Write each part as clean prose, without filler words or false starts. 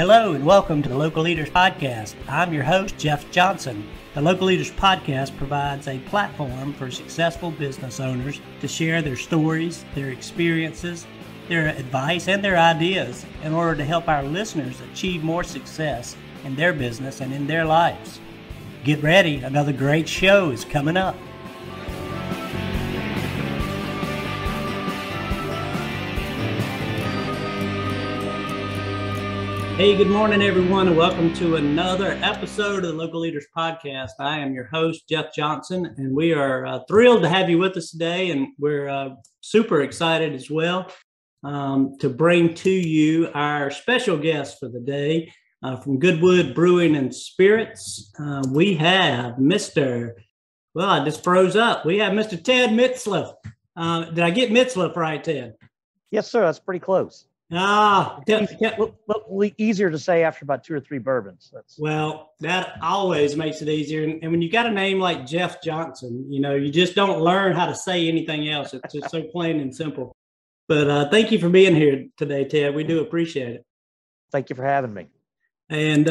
Hello and welcome to the Local Leaders Podcast. I'm your host, Jeff Johnson. The Local Leaders Podcast provides a platform for successful business owners to share their stories, their experiences, their advice, and their ideas in order to help our listeners achieve more success in their business and in their lives. Get ready, another great show is coming up. Hey, good morning, everyone, and welcome to another episode of the Local Leaders Podcast. I am your host, Jeff Johnson, and we are thrilled to have you with us today, and we're super excited as well to bring to you our special guest for the day from Goodwood Brewing and Spirits. We have I just froze up. We have Mr. Ted Mitzlaff. Did I get Mitzlaff right, Ted? Yes, sir. That's pretty close. Easier to say after about 2 or 3 bourbons. Well, that always makes it easier. And when you got a name like Jeff Johnson, you just don't learn how to say anything else. It's just so plain and simple. But thank you for being here today, Ted. We do appreciate it. Thank you for having me. And,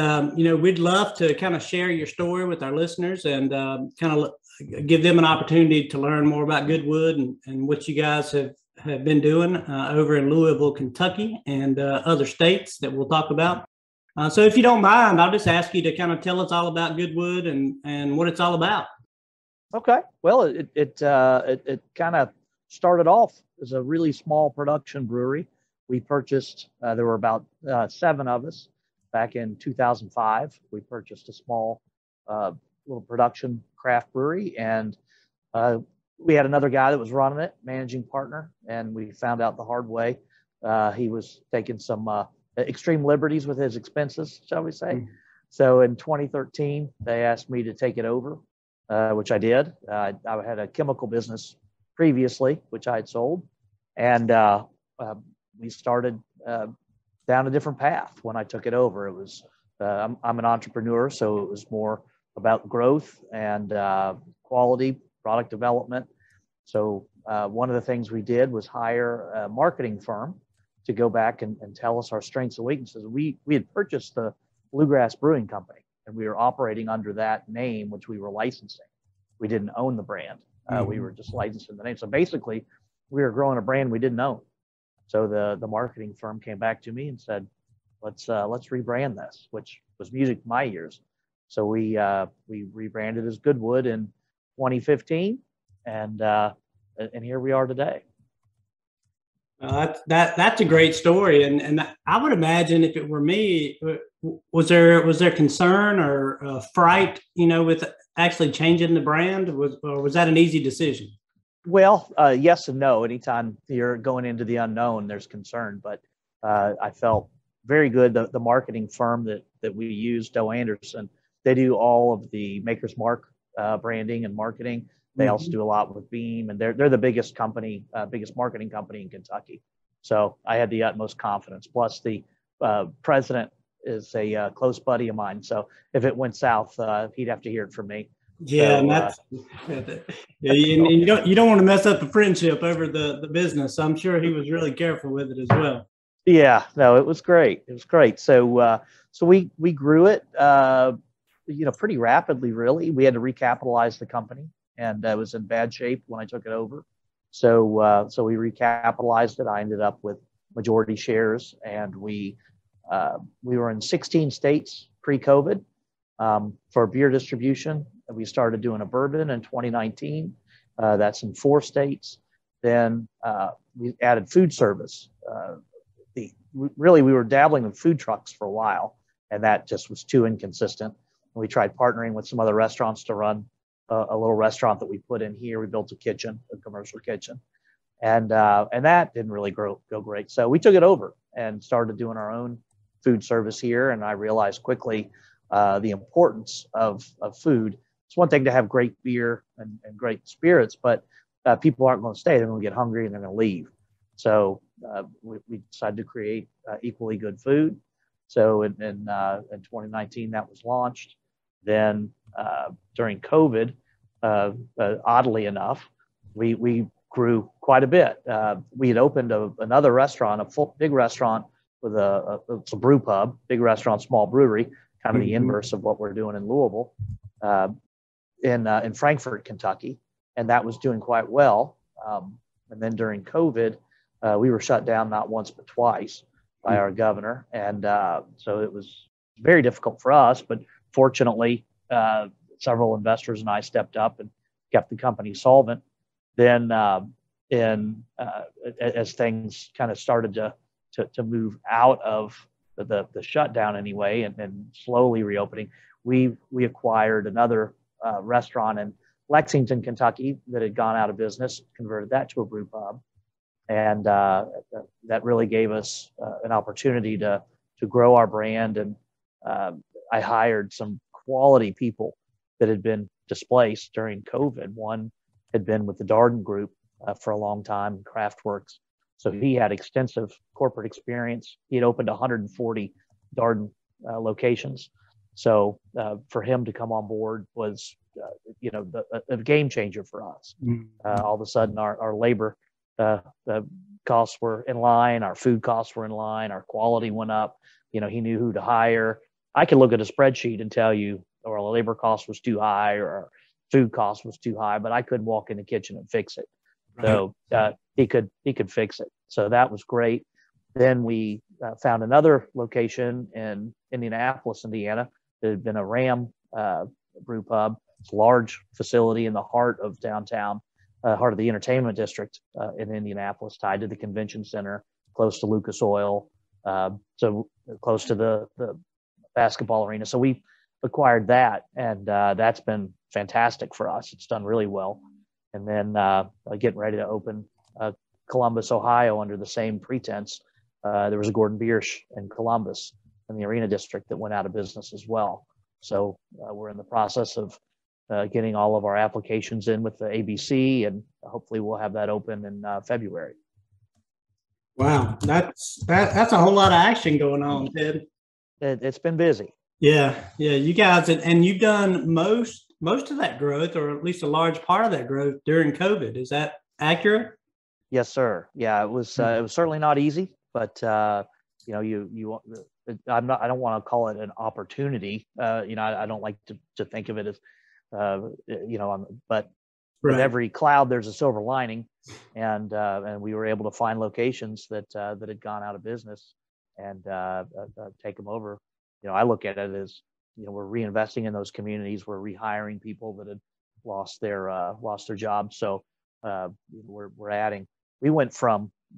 we'd love to kind of share your story with our listeners and kind of give them an opportunity to learn more about Goodwood and what you guys have been doing over in Louisville, Kentucky, and other states that we'll talk about. So if you don't mind, I'll just ask you to kind of tell us all about Goodwood and what it's all about. Okay. Well, it kind of started off as a really small production brewery. We purchased, there were about 7 of us back in 2005. We purchased a small little production craft brewery, and we had another guy that was running it, managing partner, and we found out the hard way. He was taking some extreme liberties with his expenses, shall we say. So in 2013, they asked me to take it over, which I did. I had a chemical business previously, which I had sold, and we started down a different path when I took it over. It was I'm an entrepreneur, so it was more about growth and quality, product development. So one of the things we did was hire a marketing firm to go back and tell us our strengths and weaknesses. We had purchased the Bluegrass Brewing Company, and we were operating under that name, which we were licensing. We didn't own the brand. We were just licensing the name. So basically, we were growing a brand we didn't own. So the marketing firm came back to me and said, let's rebrand this, which was music to my ears. So we rebranded as Goodwood in 2015, and here we are today. That's a great story, and I would imagine if it were me, was there concern or fright, with actually changing the brand, or was that an easy decision? Well, yes and no. Anytime you're going into the unknown, there's concern, but I felt very good. The marketing firm that we used, Doe Anderson, they do all of the Maker's Mark branding and marketing. They also do a lot with Beam, and they're the biggest marketing company in Kentucky. So I had the utmost confidence. Plus, the president is a close buddy of mine. So if it went south, he'd have to hear it from me. Yeah, so, and you don't want to mess up a friendship over the business. I'm sure he was really careful with it as well. Yeah, no, it was great. It was great. So we grew it, pretty rapidly. Really, we had to recapitalize the company, and it was in bad shape when I took it over. So we recapitalized it. I ended up with majority shares, and we were in 16 states pre-COVID for beer distribution. We started doing a bourbon in 2019. That's in 4 states. Then we added food service. We were dabbling in food trucks for a while, and that just was too inconsistent. We tried partnering with some other restaurants to run a little restaurant that we put in here. We built a commercial kitchen, and that didn't really go great. So we took it over and started doing our own food service here. And I realized quickly the importance of food. It's one thing to have great beer and great spirits, but people aren't going to stay. They're going to get hungry and they're going to leave. So we decided to create equally good food. So in 2019, that was launched. Then during COVID, oddly enough, we grew quite a bit. We had opened another restaurant, big restaurant it's a brew pub, big restaurant, small brewery, kind of the inverse of what we're doing in Louisville, in Frankfort, Kentucky, and that was doing quite well. And then during COVID, we were shut down not once but twice by our governor, and so it was very difficult for us. But fortunately, several investors and I stepped up and kept the company solvent. Then, as things kind of started to move out of the shutdown anyway, and slowly reopening, we acquired another restaurant in Lexington, Kentucky that had gone out of business, converted that to a brew pub, and that really gave us an opportunity to grow our brand. And I hired some quality people that had been displaced during COVID. One had been with the Darden Group for a long time, Craftworks. So he had extensive corporate experience. He had opened 140 Darden locations. So for him to come on board was, a game changer for us. All of a sudden, our labor costs were in line, our food costs were in line, our quality went up. He knew who to hire. I could look at a spreadsheet and tell you, or our labor cost was too high, or our food cost was too high, but I couldn't walk in the kitchen and fix it. So he could fix it. So that was great. Then we found another location in Indianapolis, Indiana. It had been a Ram brew pub. It's a large facility in the heart of downtown, heart of the entertainment district in Indianapolis, tied to the convention center, close to Lucas Oil, so close to the basketball arena. So we acquired that, and that's been fantastic for us. It's done really well. And then getting ready to open Columbus, Ohio, under the same pretense. There was a Gordon Beer in Columbus in the arena district that went out of business as well. So we're in the process of getting all of our applications in with the ABC, and hopefully we'll have that open in February. Wow, that's a whole lot of action going on, Ted. It's been busy. Yeah, you guys, and you've done most of that growth, or at least a large part of that growth, during COVID. Is that accurate? Yes, sir. Yeah, it was certainly not easy, but I don't want to call it an opportunity. I don't like to think of it as but with every cloud there's a silver lining, and we were able to find locations that had gone out of business and take them over. I look at it as, we're reinvesting in those communities. We're rehiring people that had lost their jobs. So we're adding.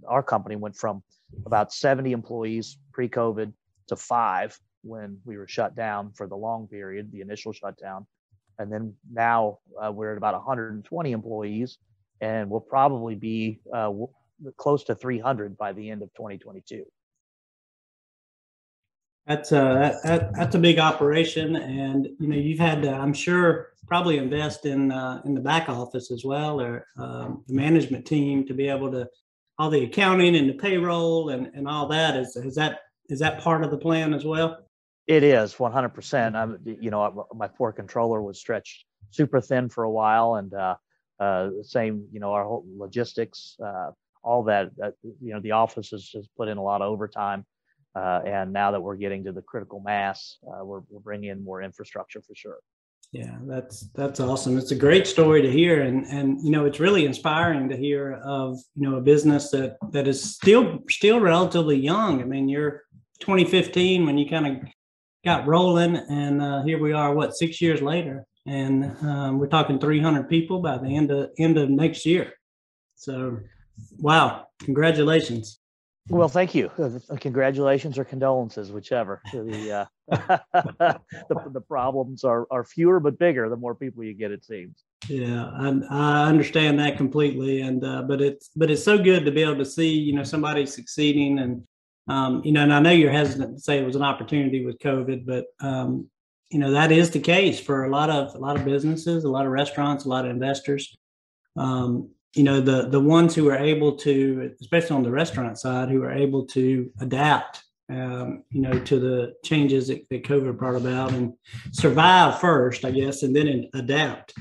Our company went from about 70 employees pre-COVID to 5 when we were shut down for the long period, the initial shutdown. And then now we're at about 120 employees, and we'll probably be close to 300 by the end of 2022. That's a big operation, and you've had to, I'm sure, probably invest in the back office as well, or the management team, to be able to, all the accounting and the payroll and all that. Is that part of the plan as well? It is 100%. My poor controller was stretched super thin for a while, and same, our whole logistics, all that. The office has put in a lot of overtime. And now that we're getting to the critical mass, we're bringing in more infrastructure for sure. Yeah, that's awesome. It's a great story to hear, and it's really inspiring to hear of a business that is still relatively young. I mean, you're 2015 when you kind of got rolling, and here we are, 6 years later, and we're talking 300 people by the end of next year. So, wow, congratulations. Well, thank you. Congratulations or condolences, whichever. The problems are fewer but bigger the more people you get, it seems. Yeah, I understand that completely, and but it's so good to be able to see somebody succeeding, and and I know you're hesitant to say it was an opportunity with COVID, but that is the case for a lot of businesses, a lot of restaurants, a lot of investors. The ones who are able to, especially on the restaurant side, who are able to adapt, to the changes that COVID brought about, and survive first, I guess, and then adapt.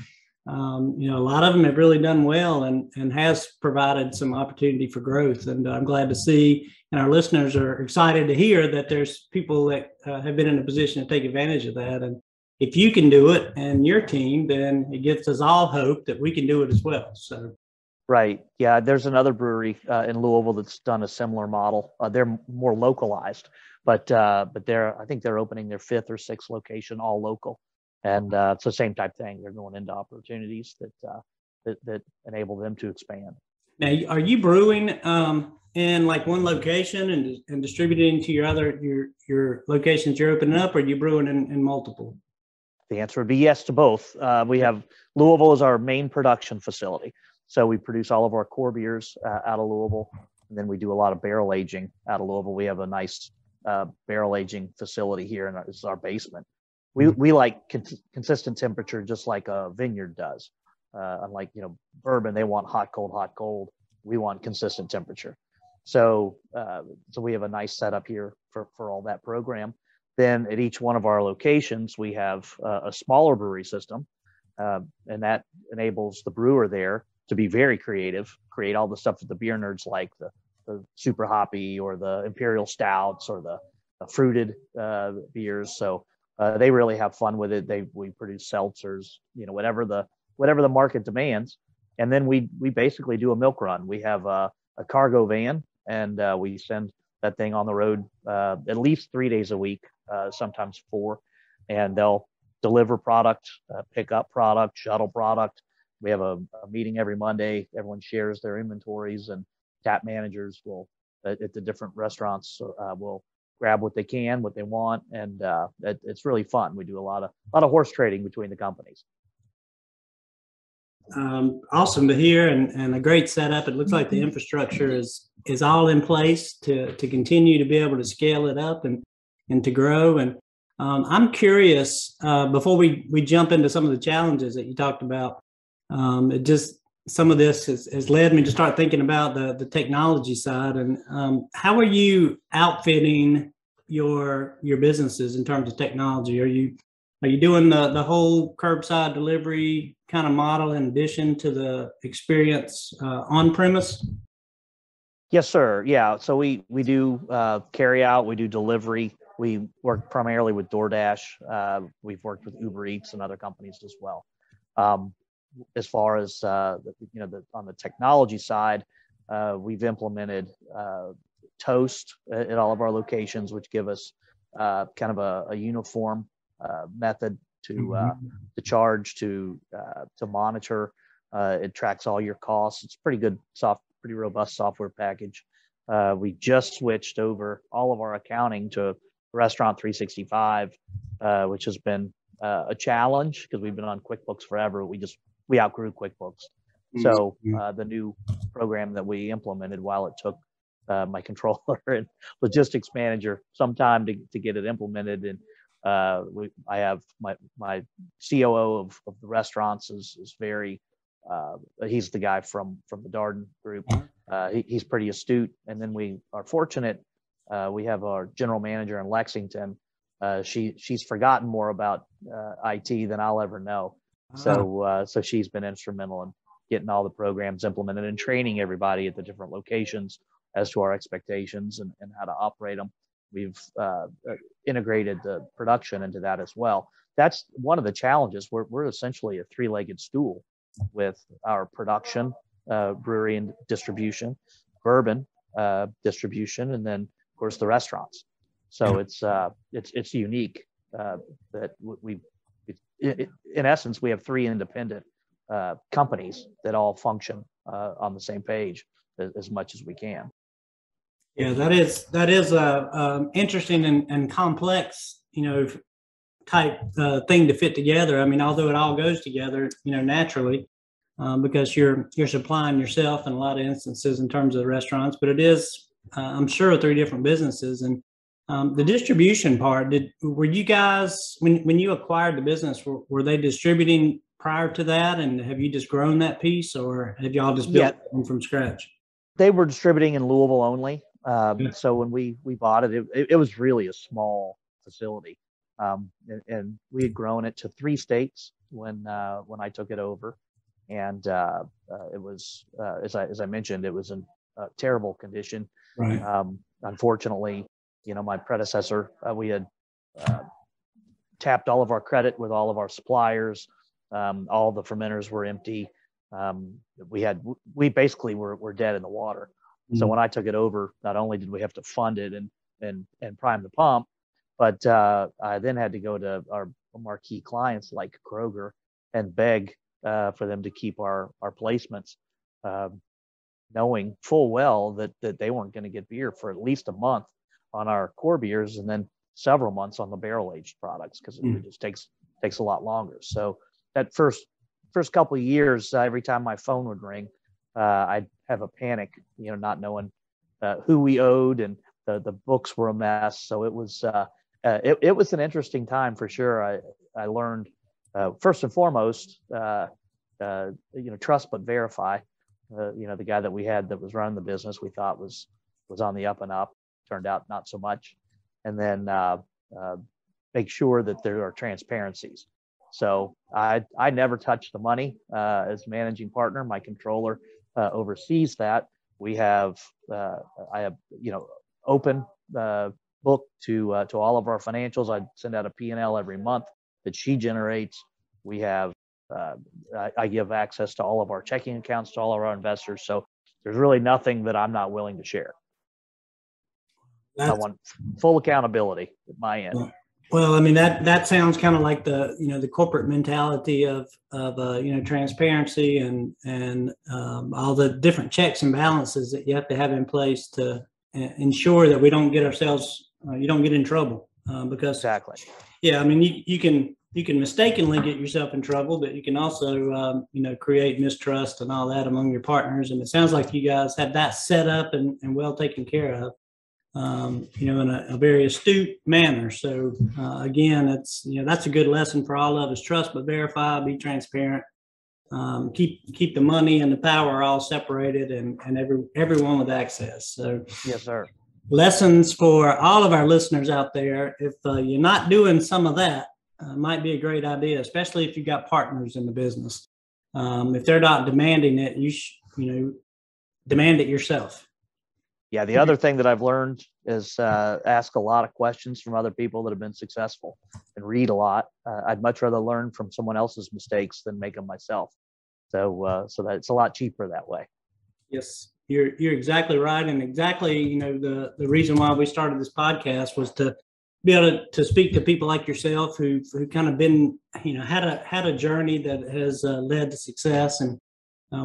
A lot of them have really done well and has provided some opportunity for growth. And I'm glad to see, and our listeners are excited to hear that there's people that have been in a position to take advantage of that. And if you can do it and your team, then it gives us all hope that we can do it as well. So. Right. Yeah. There's another brewery in Louisville that's done a similar model. They're more localized, but I think they're opening their 5th or 6th location, all local. And it's the same type thing. They're going into opportunities that enable them to expand. Now, are you brewing in like one location and distributing to your locations you're opening up, or are you brewing in multiple? The answer would be yes to both. We have Louisville as our main production facility. So we produce all of our core beers out of Louisville, and then we do a lot of barrel aging out of Louisville. We have a nice barrel aging facility here, and this is our basement. We like consistent temperature, just like a vineyard does. Unlike bourbon, they want hot, cold, hot, cold. We want consistent temperature. So we have a nice setup here for all that program. Then at each one of our locations, we have a smaller brewery system, and that enables the brewer there to be very creative, create all the stuff that the beer nerds like, the super hoppy or the imperial stouts or the fruited beers. So they really have fun with it. We produce seltzers, whatever the market demands. And then we basically do a milk run. We have a cargo van, and we send that thing on the road at least 3 days a week, sometimes 4, and they'll deliver product, pick up product, shuttle product. We have a meeting every Monday. Everyone shares their inventories, and tap managers will at the different restaurants will grab what they can, what they want, and it's really fun. We do a lot of horse trading between the companies. Awesome to hear, and a great setup. It looks like the infrastructure is all in place to continue to be able to scale it up and to grow. And I'm curious, before we jump into some of the challenges that you talked about, some of this has led me to start thinking about the technology side. And how are you outfitting your businesses in terms of technology? Are you doing the whole curbside delivery kind of model in addition to the experience on premise? Yes, sir. Yeah. So we do carry out, we do delivery. We work primarily with DoorDash. We've worked with Uber Eats and other companies as well. As far as on the technology side, we've implemented Toast at all of our locations, which give us kind of a uniform method to charge, to monitor. It tracks all your costs. It's pretty good pretty robust software package. We just switched over all of our accounting to Restaurant 365, which has been a challenge because we've been on QuickBooks forever. We outgrew QuickBooks. So the new program that we implemented, while it took my controller and logistics manager some time to get it implemented, and I have my COO of the restaurants is very he's the guy from the Darden group. He's pretty astute. And then we are fortunate. We have our general manager in Lexington. She's forgotten more about IT than I'll ever know. So she's been instrumental in getting all the programs implemented and training everybody at the different locations as to our expectations and how to operate them. We've integrated the production into that as well. That's one of the challenges. We're essentially a three-legged stool with our production, brewery and distribution, bourbon distribution, and then of course the restaurants. So it's unique that in essence we have three independent companies that all function on the same page as much as we can. Yeah, that is a interesting and complex, type thing to fit together. I mean, although it all goes together, naturally, because you're supplying yourself in a lot of instances in terms of the restaurants, but it is, I'm sure, three different businesses. And the distribution part, were you guys, when you acquired the business, were they distributing prior to that? And have you just grown that piece, or have y'all just built it from scratch? They were distributing in Louisville only. So when we bought it, it was really a small facility. And we had grown it to 3 states. when I took it over, and it was as I mentioned, it was in terrible condition. Right. Unfortunately, my predecessor, we had tapped all of our credit with all of our suppliers. All the fermenters were empty. We basically were dead in the water. So when I took it over, not only did we have to fund it and prime the pump, but I then had to go to our marquee clients like Kroger and beg for them to keep our placements, knowing full well that they weren't going to get beer for at least a month on our core beers, and then several months on the barrel aged products, because it just takes a lot longer. So that first couple of years, every time my phone would ring, I'd have a panic, not knowing who we owed, and the books were a mess. So it was an interesting time for sure. I learned first and foremost, trust but verify. The guy that we had that was running the business, we thought was on the up and up. Turned out not so much. And then make sure that there are transparencies. So I never touch the money as managing partner. My controller oversees that. I have open book to all of our financials. I send out a P&L every month that she generates. We have I give access to all of our checking accounts to all of our investors. So there's really nothing that I'm not willing to share. I want full accountability at my end. Well, I mean, that sounds kind of like the corporate mentality of transparency and all the different checks and balances that you have to have in place to ensure that we don't get ourselves, you don't get in trouble, because exactly. Yeah, I mean, you can mistakenly get yourself in trouble, but you can also create mistrust and all that among your partners. And it sounds like you guys have that set up and well taken care of. In a very astute manner. So again, it's that's a good lesson for all of us: trust but verify, be transparent, keep the money and the power all separated, and everyone with access. So yes, sir. Lessons for all of our listeners out there: if you're not doing some of that, might be a great idea, especially if you've got partners in the business. If they're not demanding it, you demand it yourself. Yeah, the other thing that I've learned is ask a lot of questions from other people that have been successful and read a lot. I'd much rather learn from someone else's mistakes than make them myself. So that it's a lot cheaper that way. Yes, you're exactly right, and exactly the reason why we started this podcast was to be able to speak to people like yourself who kind of been had a journey that has led to success, and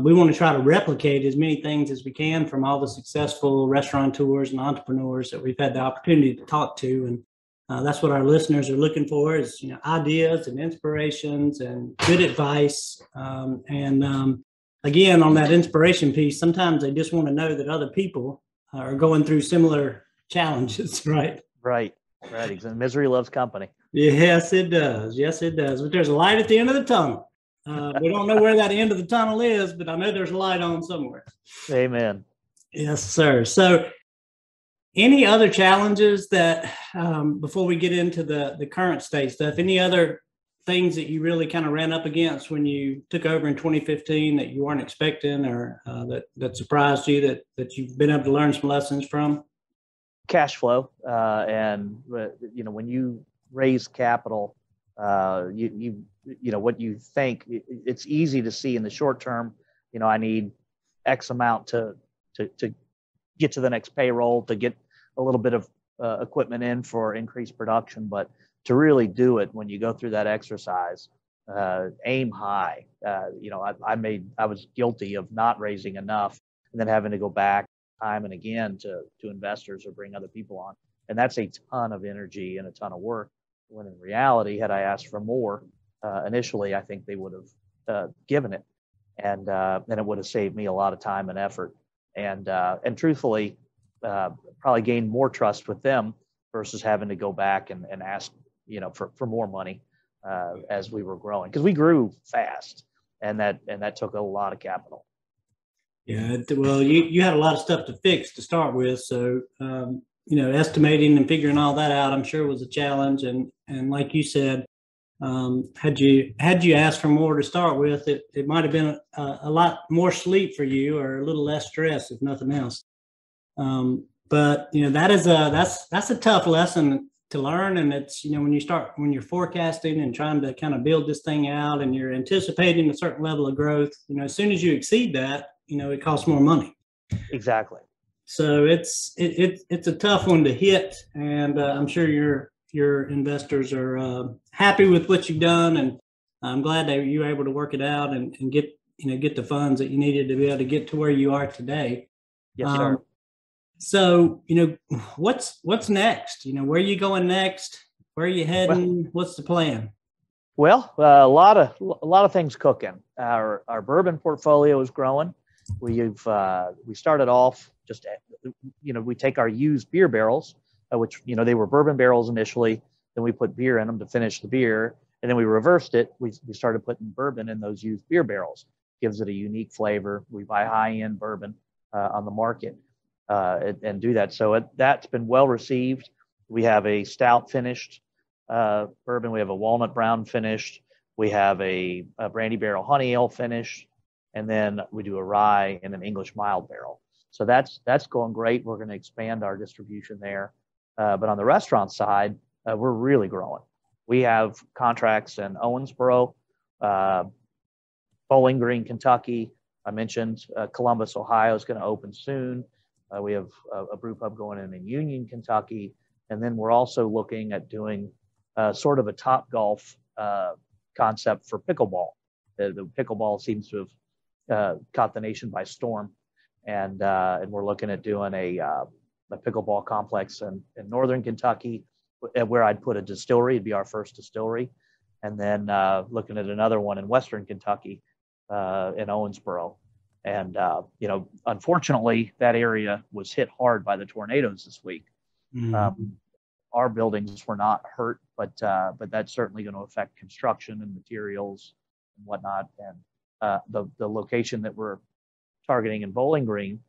we want to try to replicate as many things as we can from all the successful restaurateurs and entrepreneurs that we've had the opportunity to talk to. And that's what our listeners are looking for is, ideas and inspirations and good advice. Again, on that inspiration piece, sometimes they just want to know that other people are going through similar challenges, right? Right. Misery loves company. Yes, it does. Yes, it does. But there's a light at the end of the tunnel. We don't know where that end of the tunnel is, but I know there's a light on somewhere. Amen. Yes, sir. So any other challenges that, before we get into the current state stuff, any other things that you really kind of ran up against when you took over in 2015 that you weren't expecting, or that surprised you that you've been able to learn some lessons from? Cash flow. And when you raise capital, what you think, it's easy to see in the short term, I need X amount to get to the next payroll, to get a little bit of equipment in for increased production. But to really do it, when you go through that exercise, aim high. I was guilty of not raising enough and then having to go back time and again to investors or bring other people on. And that's a ton of energy and a ton of work. When in reality, had I asked for more initially, I think they would have given it, and it would have saved me a lot of time and effort, and truthfully, probably gained more trust with them versus having to go back and ask for more money as we were growing, because we grew fast, and that took a lot of capital. Yeah, well, you had a lot of stuff to fix to start with, so estimating and figuring all that out, I'm sure, was a challenge. And like you said, Had you asked for more to start with, it might have been a lot more sleep for you, or a little less stress, if nothing else. But that's a tough lesson to learn, and it's when you're forecasting and trying to kind of build this thing out, and you're anticipating a certain level of growth. As soon as you exceed that, it costs more money. Exactly. So it's a tough one to hit, and I'm sure your investors are happy with what you've done, and I'm glad that you were able to work it out and get the funds that you needed to be able to get to where you are today. Yes, sir. So what's next? Where are you going next? Where are you heading? What's the plan? Well, a lot of things cooking. Our bourbon portfolio is growing. We started off just we take our used beer barrels, which they were bourbon barrels initially. Then we put beer in them to finish the beer, and then we reversed it. We started putting bourbon in those used beer barrels. Gives it a unique flavor. We buy high-end bourbon on the market and do that. So that's been well received. We have a stout finished bourbon. We have a walnut brown finished. We have a brandy barrel honey ale finished, and then we do a rye and an English mild barrel. So that's going great. We're going to expand our distribution there. But on the restaurant side, we're really growing. We have contracts in Owensboro, Bowling Green, Kentucky. I mentioned Columbus, Ohio is going to open soon. We have a brew pub going in Union, Kentucky. And then we're also looking at doing sort of a Topgolf concept for pickleball. The pickleball seems to have caught the nation by storm. And we're looking at doing a pickleball complex in northern Kentucky, where I'd put a distillery. It'd be our first distillery. And then looking at another one in western Kentucky in Owensboro. And, unfortunately, that area was hit hard by the tornadoes this week. Mm-hmm. Our buildings were not hurt, but that's certainly going to affect construction and materials and whatnot. And the location that we're targeting in Bowling Green,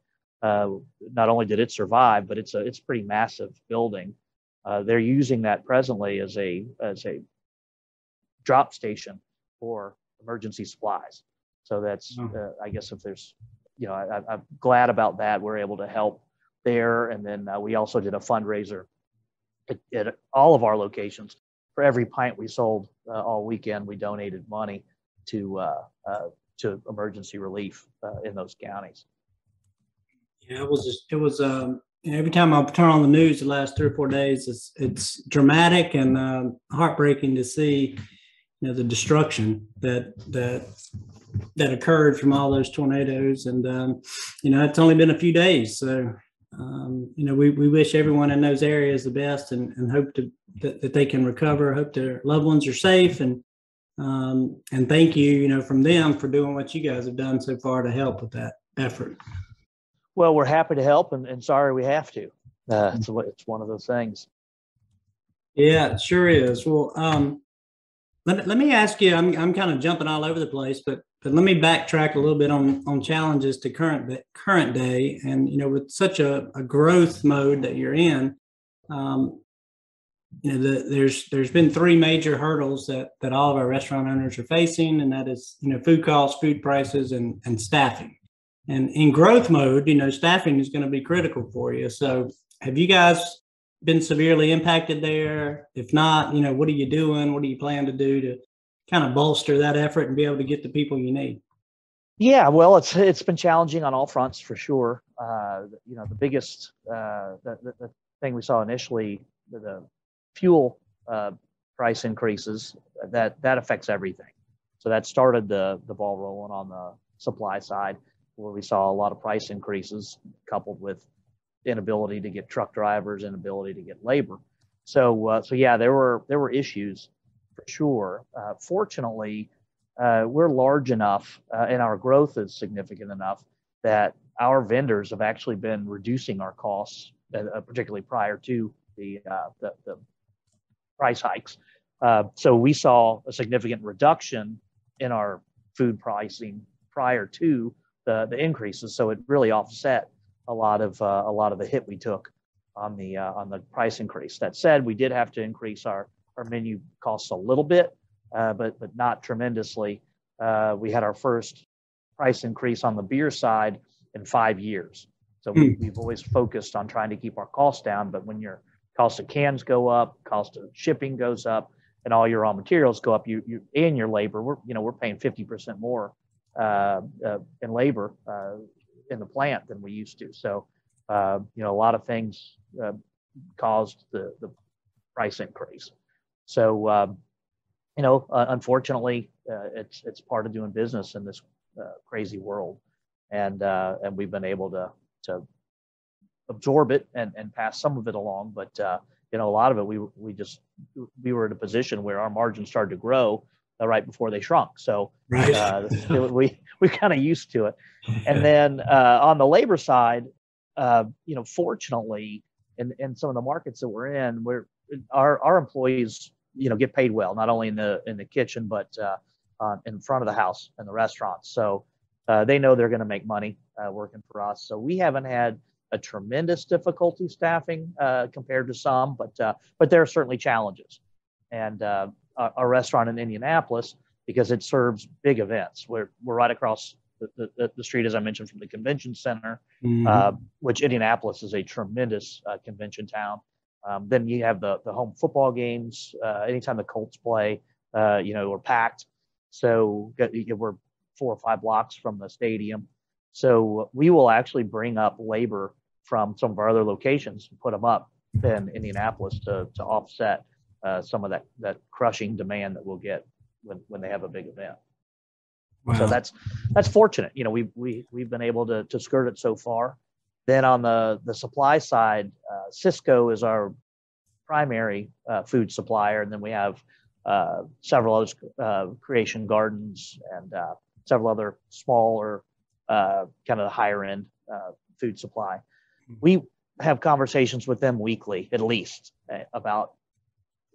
not only did it survive, but it's a pretty massive building. They're using that presently as a drop station for emergency supplies. So that's, I guess, if there's, I'm glad about that. We're able to help there. And then we also did a fundraiser at all of our locations. For every pint we sold all weekend, we donated money to emergency relief in those counties. Yeah, it was every time I turn on the news the last 3 or 4 days, it's dramatic and heartbreaking to see, the destruction that occurred from all those tornadoes. And it's only been a few days, so we wish everyone in those areas the best, and hope that they can recover. Hope their loved ones are safe, and thank you, from them for doing what you guys have done so far to help with that effort. Well, we're happy to help, and sorry we have to. It's one of those things. Yeah, it sure is. Well, let me ask you. I'm kind of jumping all over the place, but let me backtrack a little bit on challenges to current day. And with such a growth mode that you're in, there's been 3 major hurdles that all of our restaurant owners are facing, and that is food costs, food prices, and staffing. And in growth mode, staffing is going to be critical for you. So have you guys been severely impacted there? If not, what are you doing? What do you plan to do to kind of bolster that effort and be able to get the people you need? Yeah, well, it's been challenging on all fronts for sure. The biggest the thing we saw initially, the fuel price increases, that affects everything. So that started the ball rolling on the supply side, where we saw a lot of price increases coupled with inability to get truck drivers, inability to get labor. So yeah, there were issues for sure. Fortunately, we're large enough and our growth is significant enough that our vendors have actually been reducing our costs, particularly prior to the price hikes. So we saw a significant reduction in our food pricing prior to the increases. So it really offset a lot of the hit we took on the price increase. That said, we did have to increase our menu costs a little bit, but not tremendously. We had our first price increase on the beer side in 5 years. So we've always focused on trying to keep our costs down. But when your cost of cans go up, cost of shipping goes up, and all your raw materials go up, you and your labor, we're paying 50% more in labor in the plant than we used to. So a lot of things caused the price increase. So unfortunately, it's part of doing business in this crazy world, and we've been able to absorb it and pass some of it along. But a lot of it, we were in a position where our margins started to grow right before they shrunk. So right. we kind of used to it. And then on the labor side, fortunately, in some of the markets that we're in, our employees get paid well, not only in the kitchen but in front of the house and the restaurants. So they know they're going to make money working for us. So we haven't had a tremendous difficulty staffing compared to some, but there are certainly challenges. And our restaurant in Indianapolis, because it serves big events, we're right across the street, as I mentioned, from the convention center, which Indianapolis is a tremendous convention town. Then you have the home football games. Anytime the Colts play, we're packed. So we're 4 or 5 blocks from the stadium. So we will actually bring up labor from some of our other locations and put them up in Indianapolis to offset some of that crushing demand that we'll get when they have a big event. Wow. So that's fortunate. We've been able to skirt it so far. Then on the supply side, Cisco is our primary food supplier, and then we have several other creation gardens and several other smaller kind of the higher end food supply. We have conversations with them weekly, at least, about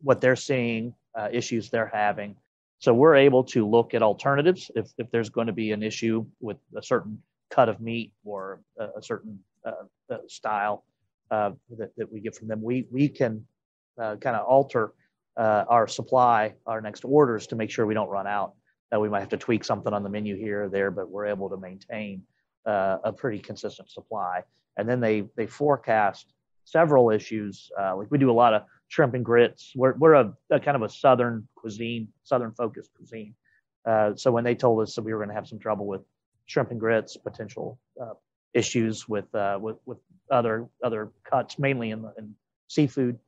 what they're seeing, issues they're having. So we're able to look at alternatives if there's going to be an issue with a certain cut of meat or a certain style that we get from them. We can kind of alter our supply, our next orders, to make sure we don't run out. We might have to tweak something on the menu here or there, but we're able to maintain a pretty consistent supply. And then they forecast several issues. Like we do a lot of shrimp and grits. We're a kind of a southern focused cuisine. So when they told us that we were going to have some trouble with shrimp and grits, potential issues with other cuts, mainly in seafood,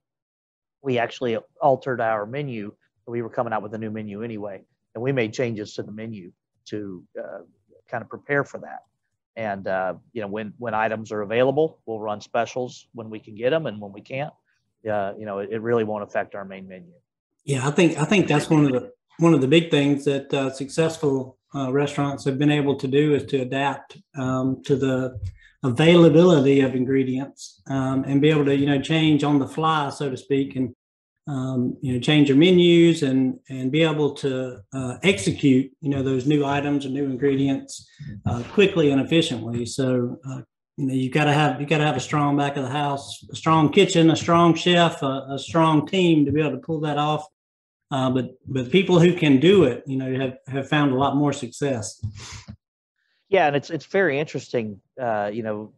we actually altered our menu. We were coming out with a new menu anyway, and we made changes to the menu to kind of prepare for that. And when items are available, we'll run specials when we can get them, and when we can't, it really won't affect our main menu. Yeah, I think that's one of the big things that successful restaurants have been able to do is to adapt to the availability of ingredients and be able to change on the fly, so to speak, and change your menus and be able to execute those new items and new ingredients quickly and efficiently. So you got to have a strong back of the house, a strong kitchen, a strong chef, a strong team to be able to pull that off. But people who can do it, have found a lot more success. Yeah, and it's very interesting. Certain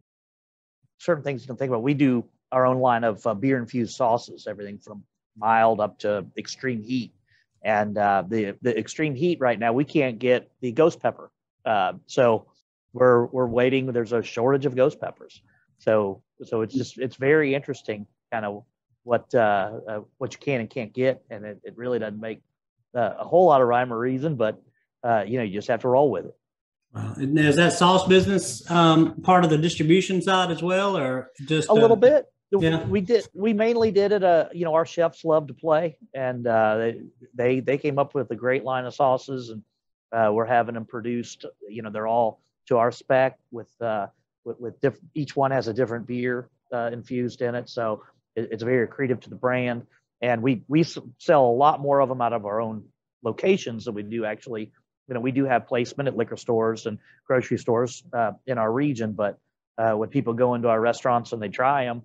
things you can think about. We do our own line of beer infused sauces, everything from mild up to extreme heat. And the extreme heat right now, we can't get the ghost pepper. So we're waiting. There's a shortage of ghost peppers. So it's very interesting, kind of what you can and can't get, and it really doesn't make a whole lot of rhyme or reason, but you just have to roll with it. Wow. And is that sauce business part of the distribution side as well, or just a little bit? Yeah, we mainly did it. Our chefs love to play, and they came up with a great line of sauces, and we're having them produced. They're all to our spec with different. Each one has a different beer infused in it, so it's very accretive to the brand. And we sell a lot more of them out of our own locations than we do actually. We do have placement at liquor stores and grocery stores in our region, but when people go into our restaurants and they try them,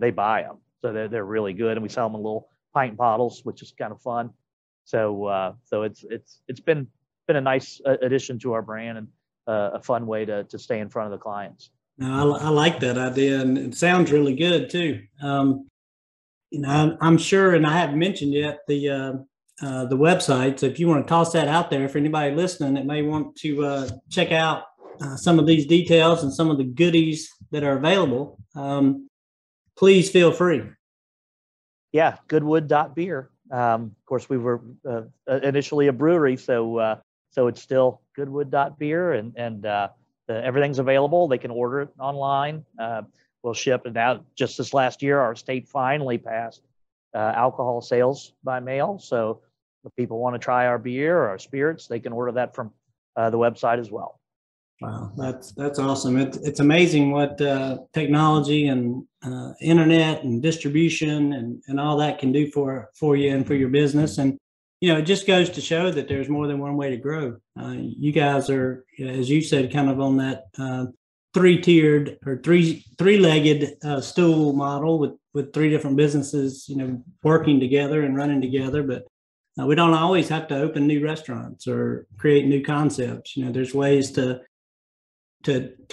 they buy them. So they're really good, and we sell them in little pint bottles, which is kind of fun. So it's been a nice addition to our brand, and a fun way to stay in front of the clients. No, I like that idea, and it sounds really good too. I'm sure, and I haven't mentioned yet the website. So if you want to toss that out there for anybody listening that may want to check out some of these details and some of the goodies that are available, please feel free. Yeah, Goodwood.beer. Of course, we were initially a brewery, so it's still Goodwood.beer, and everything's available. They can order it online. We'll ship it out. Just this last year, our state finally passed alcohol sales by mail. So if people want to try our beer or our spirits, they can order that from the website as well. Wow, that's awesome. It's amazing what technology and internet and distribution and all that can do for you and for your business. And it just goes to show that there's more than one way to grow. You guys are, as you said, kind of on that three-tiered or three-legged stool model with three different businesses, working together and running together. But we don't always have to open new restaurants or create new concepts. There's ways to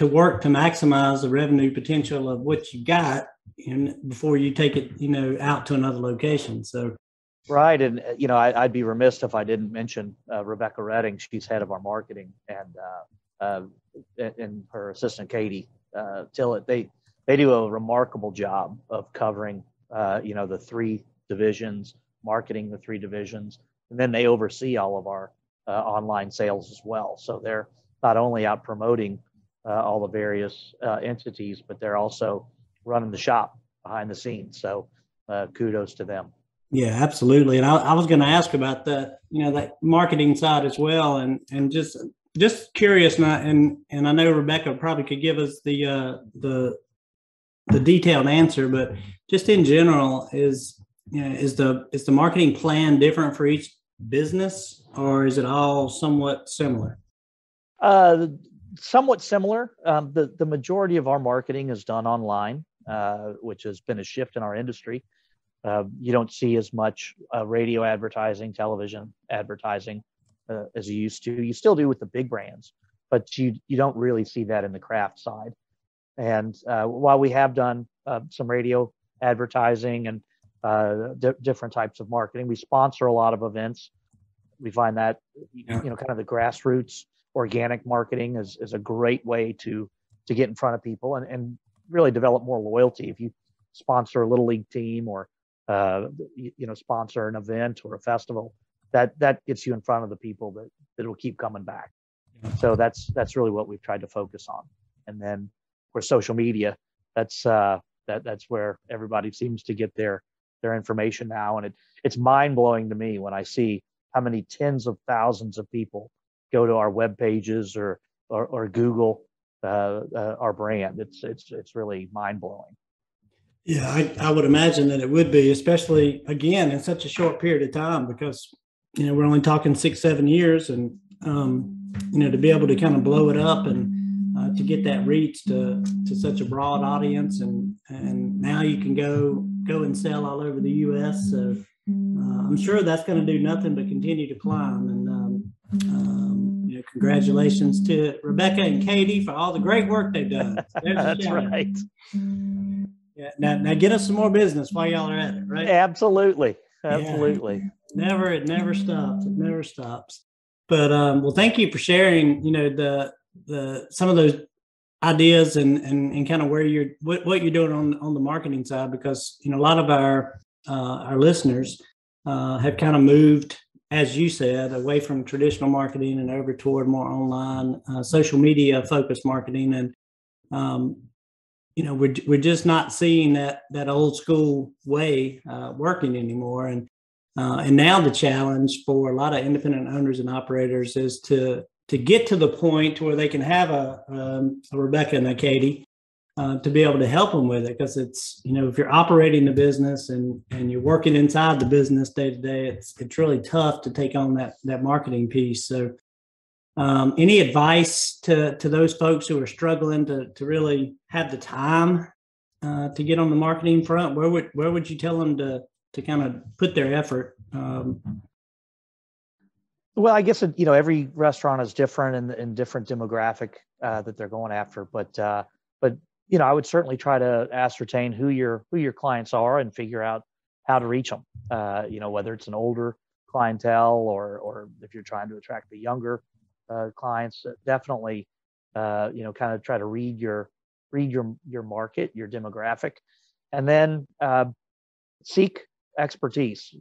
work to maximize the revenue potential of what you got, and before you take it, out to another location. So. Right. And, I'd be remiss if I didn't mention Rebecca Redding. She's head of our marketing, and her assistant, Katie Tillett. They do a remarkable job of covering, the three divisions, marketing the three divisions, and then they oversee all of our online sales as well. So they're not only out promoting all the various entities, but they're also running the shop behind the scenes. So kudos to them. Yeah, absolutely. And I was going to ask about that marketing side as well, and just curious. And I know Rebecca probably could give us the detailed answer, but just in general, is the marketing plan different for each business, or is it all somewhat similar? Somewhat similar. The majority of our marketing is done online, which has been a shift in our industry. You don't see as much radio advertising, television advertising as you used to. You still do with the big brands, but you don't really see that in the craft side. And while we have done some radio advertising and different types of marketing, we sponsor a lot of events. We find that kind of the grassroots organic marketing is a great way to get in front of people and really develop more loyalty. If you sponsor a little league team or sponsor an event or a festival, that gets you in front of the people that will keep coming back. So that's really what we've tried to focus on. And then for social media, that's where everybody seems to get their information now. And it's mind blowing to me when I see how many tens of thousands of people go to our web pages or Google our brand. It's really mind blowing. Yeah, I would imagine that it would be, especially again in such a short period of time, because we're only talking 6-7 years, and to be able to kind of blow it up and to get that reach to such a broad audience, and now you can go and sell all over the U.S. So I'm sure that's going to do nothing but continue to climb. And congratulations to Rebecca and Katie for all the great work they've done. That's right. Yeah. Now get us some more business while y'all are at it, right? Absolutely. Yeah. It never stops. It never stops. But well, thank you for sharing, the some of those ideas and kind of where what you're doing on the marketing side, because a lot of our listeners have kind of moved, as you said, away from traditional marketing and over toward more online social media focused marketing. And we're just not seeing that old school way working anymore. And now the challenge for a lot of independent owners and operators is to get to the point where they can have a Rebecca and a Katie to be able to help them with it. Because it's, if you're operating the business and you're working inside the business day to day, it's really tough to take on that marketing piece. So any advice to those folks who are struggling to really have the time to get on the marketing front? Where would you tell them to kind of put their effort Well, I guess every restaurant is different and different demographic that they're going after, but I would certainly try to ascertain who your clients are and figure out how to reach them. Whether it's an older clientele or if you're trying to attract the younger clients, definitely kind of try to read your market, your demographic, and then seek expertise.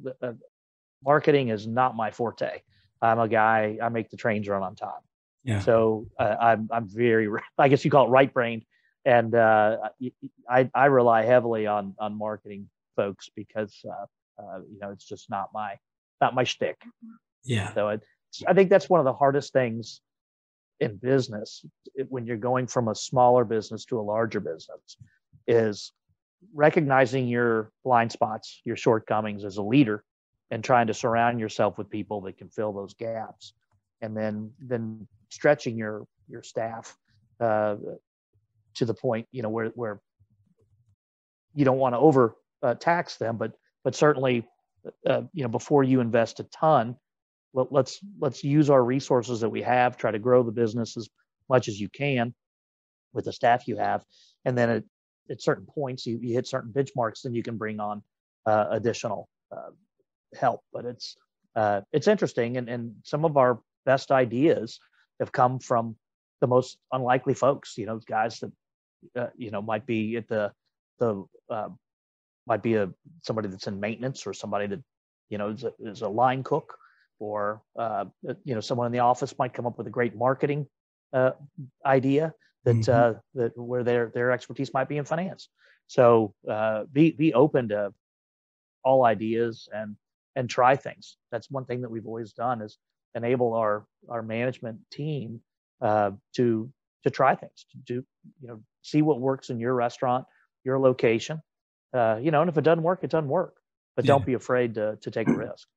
Marketing is not my forte. I'm a guy, I make the trains run on time. Yeah. So I'm very, I guess you call it right brained. And I rely heavily on marketing folks because, it's just not my shtick. Yeah. So I think that's one of the hardest things in business when you're going from a smaller business to a larger business is recognizing your blind spots, your shortcomings as a leader, and trying to surround yourself with people that can fill those gaps, and then stretching your staff to the point where you don't want to over tax them, but certainly before you invest a ton, let's use our resources that we have, try to grow the business as much as you can with the staff you have, and then at certain points you hit certain benchmarks, then you can bring on additional help. But it's interesting, and some of our best ideas have come from the most unlikely folks, guys that might be at the might be somebody that's in maintenance, or somebody that is a line cook, or someone in the office might come up with a great marketing idea that that where their expertise might be in finance. So be open to all ideas and try things. That's one thing that we've always done, is enable our management team to try things, to do, see what works in your restaurant, your location, and if it doesn't work, it doesn't work, but don't be afraid to take a risk.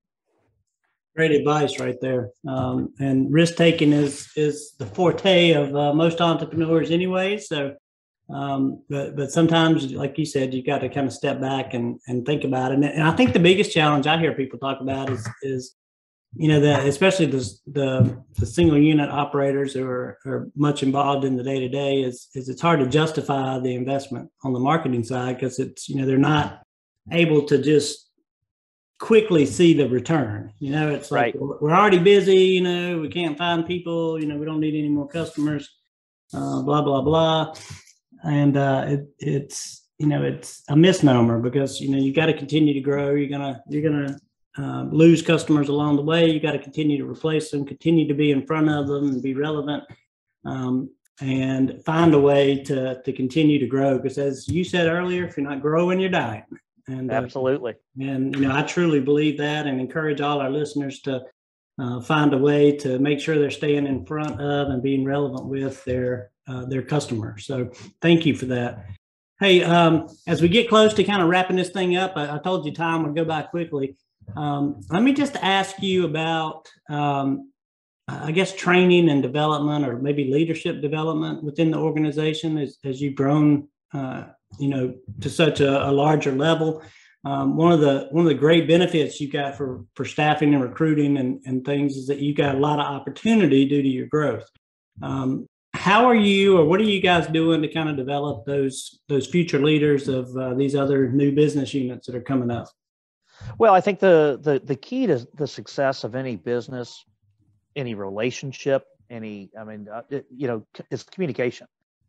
Great advice right there. And risk taking is the forte of most entrepreneurs anyway. So, but sometimes, like you said, you got to kind of step back and think about it. And I think the biggest challenge I hear people talk about is that especially the single unit operators who are much involved in the day to day is it's hard to justify the investment on the marketing side, because it's they're not able to just quickly see the return. It's like, right, we're already busy, we can't find people, we don't need any more customers, blah blah blah. And it's a misnomer, because you got to continue to grow. You're gonna lose customers along the way. You got to continue to replace them, continue to be in front of them and be relevant, and find a way to continue to grow, because as you said earlier, if you're not growing, you're dying. And absolutely. And I truly believe that, and encourage all our listeners to find a way to make sure they're staying in front of and being relevant with their customers. So thank you for that. Hey, as we get close to kind of wrapping this thing up, I told you time would go by quickly. Let me just ask you about, I guess, training and development, or maybe leadership development within the organization as you've grown to such a larger level. One of the great benefits you got for staffing and recruiting and things is that you got a lot of opportunity due to your growth. How are you, or what are you guys doing to kind of develop those future leaders of these other new business units that are coming up? Well, I think the key to the success of any business, any relationship, it's communication,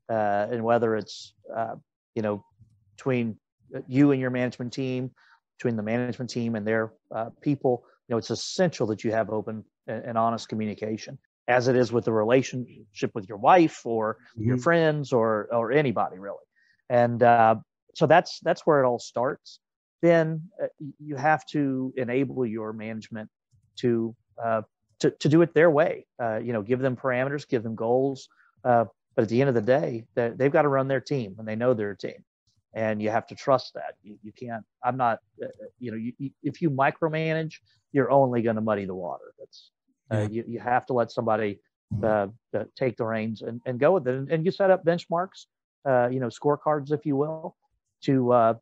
and whether it's between you and your management team, between the management team and their people, it's essential that you have open and honest communication, as it is with the relationship with your wife or your friends or anybody really. And so that's where it all starts. Then you have to enable your management to do it their way. Give them parameters, give them goals. But at the end of the day, they've got to run their team, and they know their team. And you have to trust that. You can't. I'm not. If you micromanage, you're only going to muddy the water. That's you have to let somebody take the reins and go with it. And you set up benchmarks, scorecards, if you will, to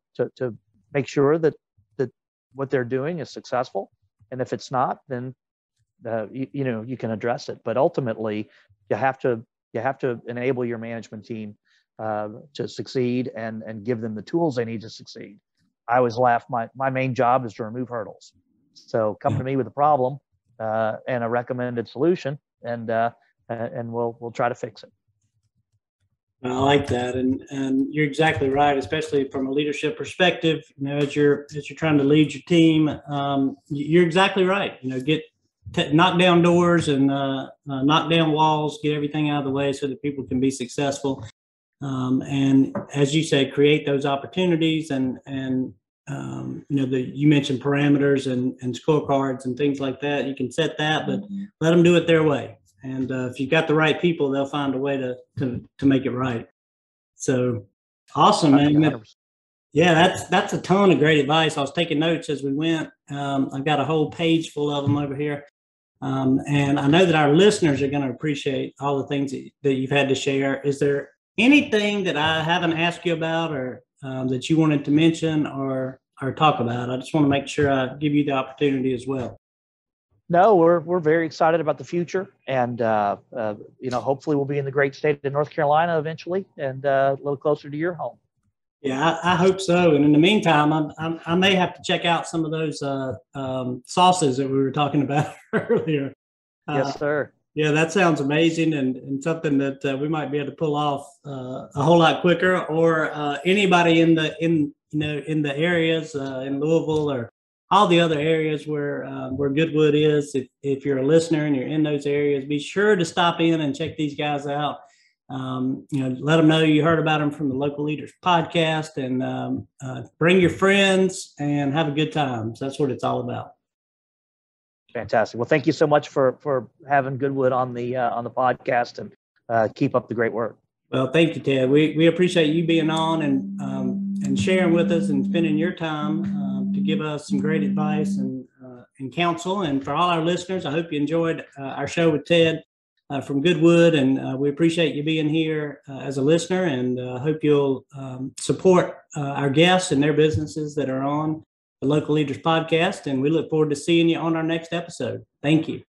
make sure that what they're doing is successful. And if it's not, then you can address it. But ultimately, you have to enable your management team to succeed and give them the tools they need to succeed. I always laugh. My main job is to remove hurdles. So come to me with a problem and a recommended solution, and we'll try to fix it. I like that, and you're exactly right, especially from a leadership perspective. As you're trying to lead your team, you're exactly right. Knock down doors and knock down walls, get everything out of the way so that people can be successful. And as you say, create those opportunities and you mentioned parameters and scorecards and things like that. You can set that, but let them do it their way. And if you've got the right people, they'll find a way to make it right. So awesome, man. 100%. Yeah, that's a ton of great advice. I was taking notes as we went. I've got a whole page full of them over here. And I know that our listeners are going to appreciate all the things that you've had to share. Is there anything that I haven't asked you about or that you wanted to mention or talk about? I just want to make sure I give you the opportunity as well. No, we're very excited about the future, and hopefully we'll be in the great state of North Carolina eventually, and a little closer to your home. Yeah, I hope so. And in the meantime, I may have to check out some of those sauces that we were talking about earlier. Yes, sir. Yeah, that sounds amazing, and something that we might be able to pull off a whole lot quicker. Or anybody in the areas in Louisville or all the other areas where Goodwood is. If you're a listener and you're in those areas, be sure to stop in and check these guys out. Let them know you heard about them from the Local Leaders podcast, and bring your friends and have a good time. So that's what it's all about. Fantastic. Well, thank you so much for having Goodwood on the podcast, and keep up the great work. Well, thank you, Ted. We appreciate you being on and sharing with us and spending your time to give us some great advice and counsel. And for all our listeners, I hope you enjoyed our show with Ted from Goodwood, and we appreciate you being here as a listener, and hope you'll support our guests and their businesses that are on the Local Leaders podcast, and we look forward to seeing you on our next episode. Thank you.